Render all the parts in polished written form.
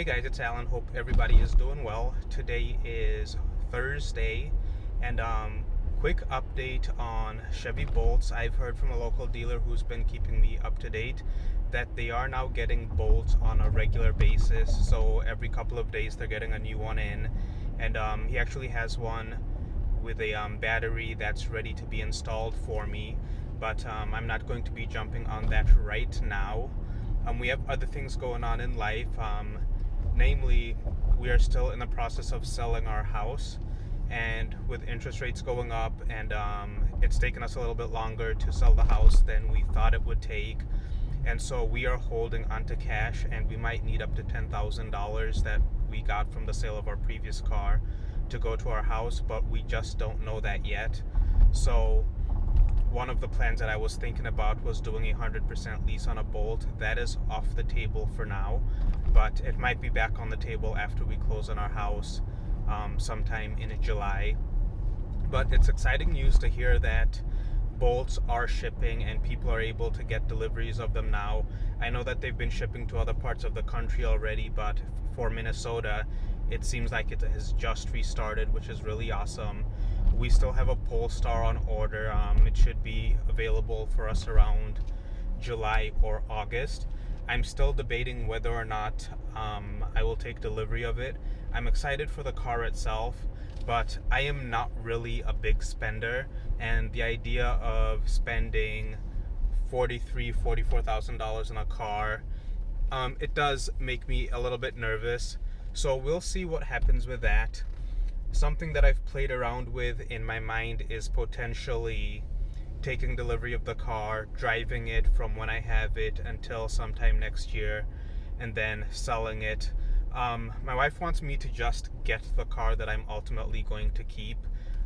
Hey guys, it's Alan. Hope everybody is doing well. Today is Thursday, and quick update on Chevy bolts. I've heard from a local dealer who's been keeping me up to date that they are now getting bolts on a regular basis. So every couple of days they're getting a new one in, and he actually has one with a battery that's ready to be installed for me. But I'm not going to be jumping on that right now. We have other things going on in life. Namely, we are still in the process of selling our house, and with interest rates going up, and it's taken us a little bit longer to sell the house than we thought it would take. And so we are holding onto cash, and we might need up to $10,000 that we got from the sale of our previous car to go to our house, but we just don't know that yet. So one of the plans that I was thinking about was doing a 100% lease on a Bolt. That is off the table for now, but it might be back on the table after we close on our house sometime in July. But it's exciting news to hear that Bolts are shipping and people are able to get deliveries of them now. I know that they've been shipping to other parts of the country already, but for Minnesota, it seems like it has just restarted, which is really awesome. We still have a Polestar on order. It should be available for us around July or August. I'm still debating whether or not I will take delivery of it. I'm excited for the car itself, but I am not really a big spender, and the idea of spending $44,000 on a car, it does make me a little bit nervous. So we'll see what happens with that. Something that I've played around with in my mind is potentially taking delivery of the car, driving it from when I have it until sometime next year, and then selling it. My wife wants me to just get the car that I'm ultimately going to keep.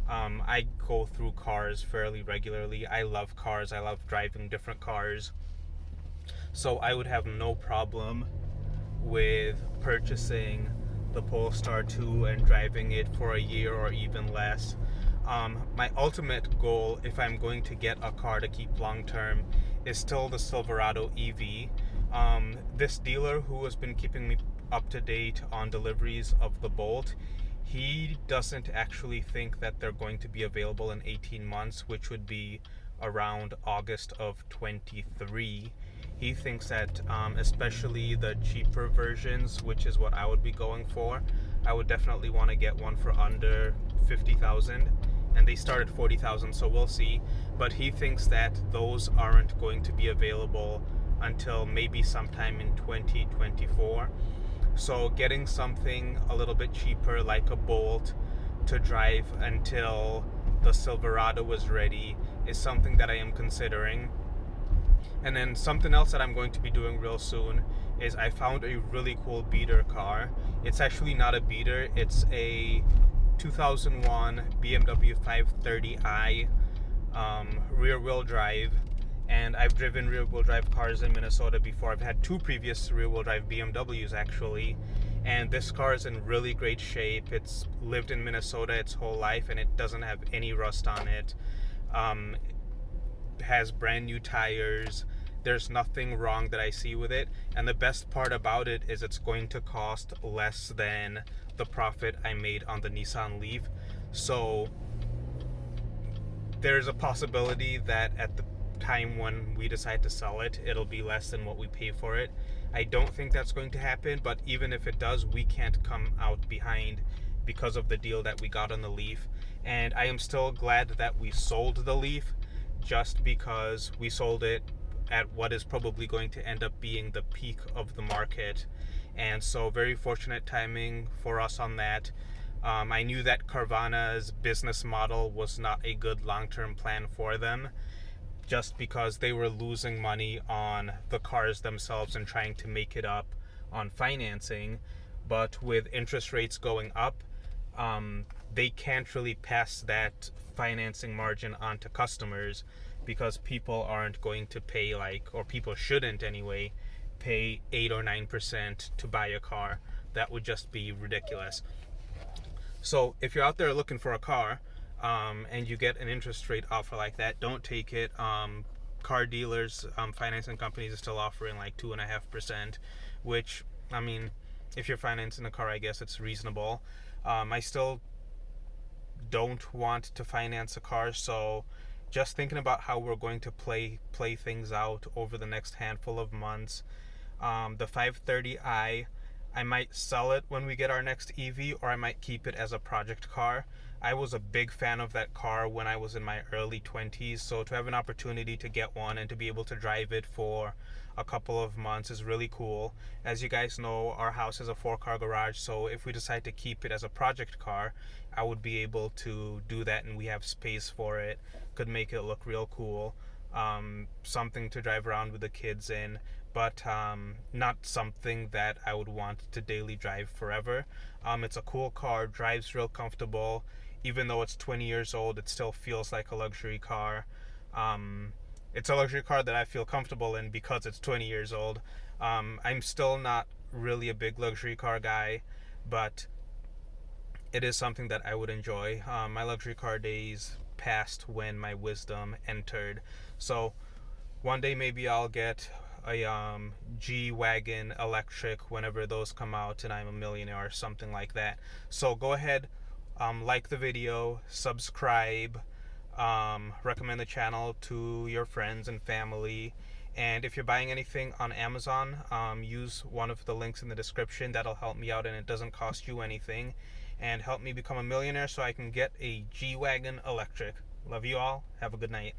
I go through cars fairly regularly. I love cars. I love driving different cars. So I would have no problem with purchasing the Polestar 2 and driving it for a year or even less. My ultimate goal, if I'm going to get a car to keep long term, is still the Silverado EV. This dealer who has been keeping me up to date on deliveries of the Bolt, he doesn't actually think that they're going to be available in 18 months, which would be around August of 23. He thinks that especially the cheaper versions, which is what I would be going for, I would definitely want to get one for under 50,000, and they start at 40,000, so we'll see. But he thinks that those aren't going to be available until maybe sometime in 2024. So getting something a little bit cheaper like a Bolt to drive until the Silverado is ready is something that I am considering. And then something else that I'm going to be doing real soon is I found a really cool beater car. It's actually not a beater, it's a 2001 BMW 530i rear wheel drive. And I've driven rear wheel drive cars in Minnesota before. I've had two previous rear wheel drive BMWs actually. And this car is in really great shape. It's lived in Minnesota its whole life and it doesn't have any rust on it. Has brand new tires. There's nothing wrong that I see with it, and the best part about it is it's going to cost less than the profit I made on the Nissan Leaf. So there's a possibility that at the time when we decide to sell it, it'll be less than what we pay for it. I don't think that's going to happen, but even if it does, we can't come out behind because of the deal that we got on the Leaf. And I am still glad that we sold the Leaf, just because we sold it at what is probably going to end up being the peak of the market. And so very fortunate timing for us on that. I knew that Carvana's business model was not a good long-term plan for them, just because they were losing money on the cars themselves and trying to make it up on financing. But with interest rates going up, they can't really pass that financing margin on to customers, because people aren't going to pay or people shouldn't anyway, pay 8 or 9% to buy a car. That would just be ridiculous. So if you're out there looking for a car, and you get an interest rate offer like that, don't take it. Car dealers, financing companies are still offering like 2.5%, which, I mean, if you're financing a car, I guess it's reasonable. I still don't want to finance a car, so just thinking about how we're going to play things out over the next handful of months. The 530i, I might sell it when we get our next EV, or I might keep it as a project car. I was a big fan of that car when I was in my early 20s, so to have an opportunity to get one and to be able to drive it for a couple of months is really cool. As you guys know, our house is a 4-car garage, so if we decide to keep it as a project car, I would be able to do that, and we have space for it. Could make it look real cool. Something to drive around with the kids in, but not something that I would want to daily drive forever. It's a cool car, drives real comfortable. Even though it's 20 years old, it still feels like a luxury car. It's a luxury car that I feel comfortable in because it's 20 years old. I'm still not really a big luxury car guy, but it is something that I would enjoy. My luxury car days passed when my wisdom entered. So one day maybe I'll get a G-Wagon electric whenever those come out and I'm a millionaire or something like that. So go ahead, like the video, subscribe, recommend the channel to your friends and family. And if you're buying anything on Amazon, use one of the links in the description. That'll help me out and it doesn't cost you anything. And help me become a millionaire so I can get a G-Wagon electric. Love you all. Have a good night.